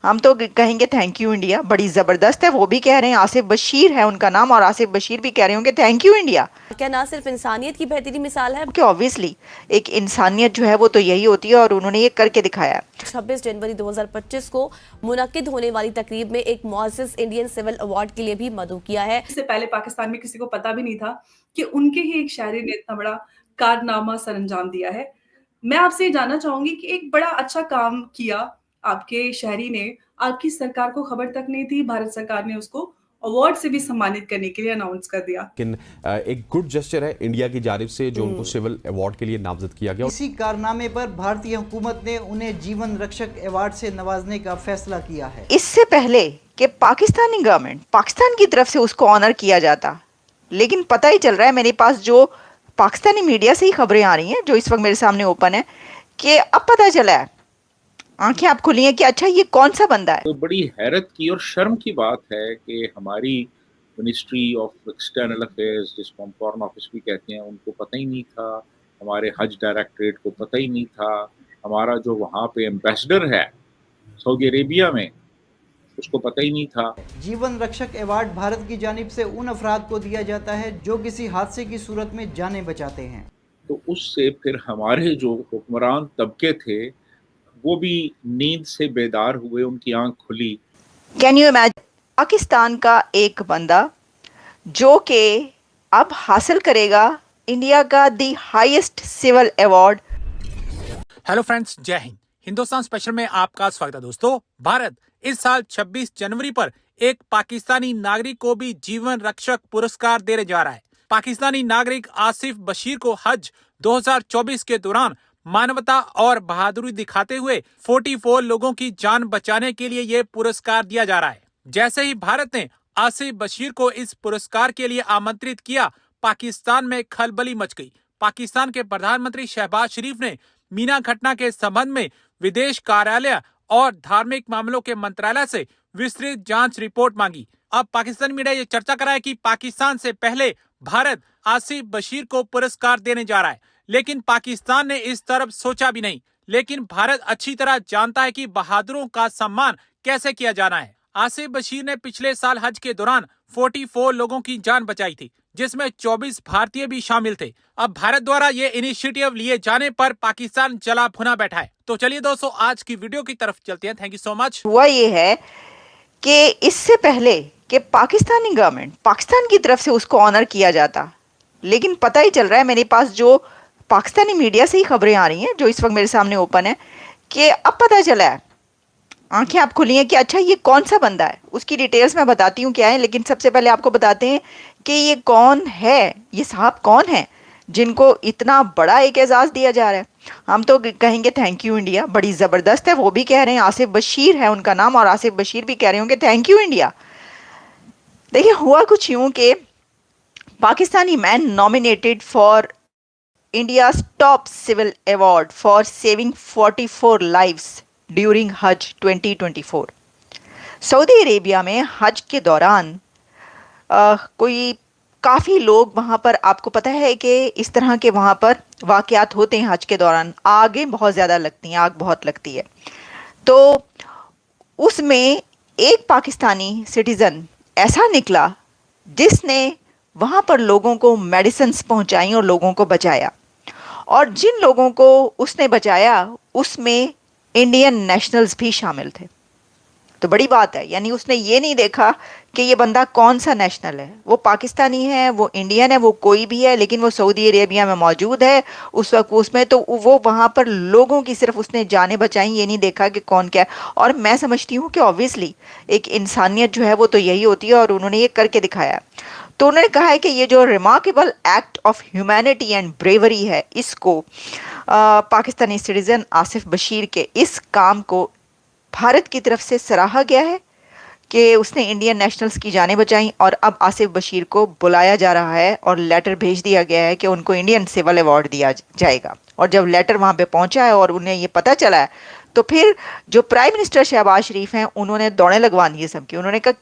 ہم تو کہیں گے تھینک یو انڈیا، بڑی زبردست ہے. وہ بھی کہہ رہے ہیں، آصف بشیر ہے ان کا نام، اور آصف بشیر بھی کہہ رہے ہوں گے تھینک یو انڈیا. کیا نہ صرف انسانیت کی بہترین مثال ہے کہ آبویسلی ایک انسانیت جو ہے وہ تو یہی ہوتی ہے، اور انہوں نے یہ کر کے دکھایا ہے. 26 جنوری 2025 کو منعقد ہونے والی تقریب میں ایک معزز انڈین سول ایوارڈ کے لیے بھی مدعو کیا ہے. اس سے پہلے پاکستان میں کسی کو پتا بھی نہیں تھا کہ ان کے ہی ایک شاعری نے اتنا بڑا کارنامہ سر انجام دیا ہے. میں آپ سے یہ جاننا چاہوں گی کہ ایک بڑا اچھا کام کیا آپ کے شاعری نے، آپ کی سرکار کو خبر تک نہیں تھی، بھارت سرکار نے اس کو ایوارڈ سے بھی سمانت کرنے کے لیے اناؤنس کر دیا. لیکن ایک گڈ جسچر ہے انڈیا کی جانب سے جو ان کو سول ایوارڈ کے لیے نامزد کیا گیا. اسی کارنامے پر بھارتی حکومت نے انہیں جیون رکشک ایوارڈ سے نوازنے کا فیصلہ کیا ہے. اس سے پہلے کہ پاکستانی گورنمنٹ پاکستان کی طرف سے اس کو آنر کیا جاتا، لیکن پتہ ہی چل رہا ہے میرے پاس جو پاکستانی میڈیا سے ہی خبریں آ رہی ہیں جو اس وقت میرے سامنے اوپن ہے، کہ اب پتہ چلا ہے، آنکھیں آپ کھلی ہیں کہ اچھا یہ کون سا بندہ ہے. تو بڑی حیرت کی اور شرم کی بات ہے کہ ہماری منسٹری آف ایکسٹرنل افیئرز، جس کو ہم فارن آفس بھی کہتے ہیں، ان کو پتہ ہی نہیں تھا، ہمارے حج ڈائریکٹریٹ کو پتہ ہی نہیں تھا، ہمارا جو وہاں پہ ایمبیسڈر ہے سعودی عربیہ میں اس کو پتہ ہی نہیں تھا. جیون رکشک ایوارڈ بھارت کی جانب سے ان افراد کو دیا جاتا ہے جو کسی حادثے کی صورت میں جانیں بچاتے ہیں. تو اس سے پھر ہمارے جو حکمران طبقے تھے وہ بھی نیند سے بیدار ہوئے، ان کی آنکھ کھلی. کین یو امیجن پاکستان کا ایک بندہ جو کہ اب حاصل کرے گا انڈیا کا the highest civil award. Hello friends, J Hind. Hindustan special میں آپ کا سواگت ہے دوستو. بھارت اس سال 26 جنوری پر ایک پاکستانی ناگرک کو بھی جیون رکشک پرسکار دینے جا رہا ہے. پاکستانی ناگرک آصف بشیر کو حج 2024 کے دوران مانوتا اور بہادری دکھاتے ہوئے 44 لوگوں کی جان بچانے کے لیے یہ پرسکار دیا جا رہا ہے. جیسے ہی بھارت نے آصف بشیر کو اس پرسکار کے لیے آمنترت کیا، پاکستان میں کھلبلی مچ گئی. پاکستان کے پردھان منتری شہباز شریف نے مینا گھٹنا کے سبند میں ودیش کاریالیہ اور دھارمک معاملوں کے منترالیہ سے وسترت جانچ رپورٹ مانگی. اب پاکستانی میڈیا یہ چرچا کر رہا ہے کہ پاکستان سے پہلے بھارت آصف بشیر کو پرسکار دینے جا رہا ہے، لیکن پاکستان نے اس طرف سوچا بھی نہیں. لیکن بھارت اچھی طرح جانتا ہے کہ بہادروں کا سمان کیسے کیا جانا ہے. آصف بشیر نے پچھلے سال حج کے دوران 44 لوگوں کی جان بچائی تھی، جس میں 24 بھارتیہ بھی شامل تھے. اب بھارت دوارا یہ انیشیٹو لیے جانے پر پاکستان جلا بھنا بیٹھا ہے. تو چلیے دوستو آج کی ویڈیو کی طرف چلتے ہیں. تھینک یو سو مچ. ہوا یہ ہے کہ اس سے پہلے کہ پاکستانی گورنمنٹ پاکستان کی طرف سے اس کو آنر کیا جاتا، لیکن پتہ ہی چل رہا ہے میرے پاس جو پاکستانی میڈیا سے ہی خبریں آ رہی ہیں جو اس وقت میرے سامنے اوپن ہے، کہ اب پتہ چلا ہے، آنکھیں آپ کھلی ہیں کہ اچھا یہ کون سا بندہ ہے. اس کی ڈیٹیلز میں بتاتی ہوں کیا ہے، لیکن سب سے پہلے آپ کو بتاتے ہیں کہ یہ کون ہے، یہ صاحب کون ہیں جن کو اتنا بڑا ایک اعزاز دیا جا رہا ہے. ہم تو کہیں گے تھینک یو انڈیا، بڑی زبردست ہے. وہ بھی کہہ رہے ہیں، آصف بشیر ہے ان کا نام، اور آصف بشیر بھی کہہ رہے ہوں گے تھینک یو انڈیا. دیکھیں ہوا کچھ یوں کہ Pakistani man nominated for India's top civil award for saving 44 lives during Hajj 2024. Saudi Arabia میں حج کے دوران کوئی کافی لوگ وہاں پر، آپ کو پتہ ہے کہ اس طرح کے وہاں پر واقعات ہوتے ہیں حج کے دوران، آگیں بہت زیادہ لگتی ہیں، آگ بہت لگتی ہے. تو اس میں ایک پاکستانی سٹیزن ایسا نکلا جس نے وہاں پر لوگوں کو میڈیسنز پہنچائیں اور لوگوں کو بچایا. اور جن لوگوں کو اس نے بچایا اس میں انڈین نیشنلز بھی شامل تھے. تو بڑی بات ہے، یعنی اس نے یہ نہیں دیکھا کہ یہ بندہ کون سا نیشنل ہے، وہ پاکستانی ہے، وہ انڈین ہے، وہ کوئی بھی ہے، لیکن وہ سعودی عربیہ میں موجود ہے اس وقت اس میں، تو وہ وہاں پر لوگوں کی صرف اس نے جانیں بچائیں، یہ نہیں دیکھا کہ کون کیا ہے. اور میں سمجھتی ہوں کہ آبویسلی ایک انسانیت جو ہے وہ تو یہی ہوتی ہے، اور انہوں نے یہ کر کے دکھایا. تو انہوں نے کہا ہے کہ یہ جو remarkable act of humanity and bravery ہے، اس کو پاکستانی سٹیزن آصف بشیر کے اس کام کو بھارت کی طرف سے سراہا گیا ہے کہ اس نے انڈین نیشنلز کی جانیں بچائیں. اور اب آصف بشیر کو بلایا جا رہا ہے اور لیٹر بھیج دیا گیا ہے کہ ان کو انڈین سول ایوارڈ دیا جائے گا. اور جب لیٹر وہاں پہ پہنچا ہے اور انہیں یہ پتہ چلا ہے، تو پھر جو پرائم منسٹر شہباز شریف ہیں انہوں نے دوڑیں لگوا دی سب کی. انہوں نے کہا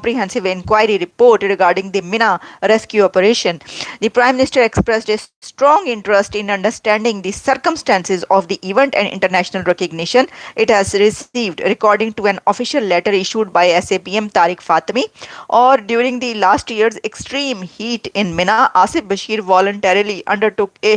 comprehensive inquiry report regarding the Mina rescue operation. The Prime Minister expressed a strong interest in understanding the circumstances of the event and international recognition it has received, according to an official letter issued by SAPM Tariq Fatemi. Or during the last year's extreme heat in Mina, Asif Bashir voluntarily undertook a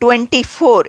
24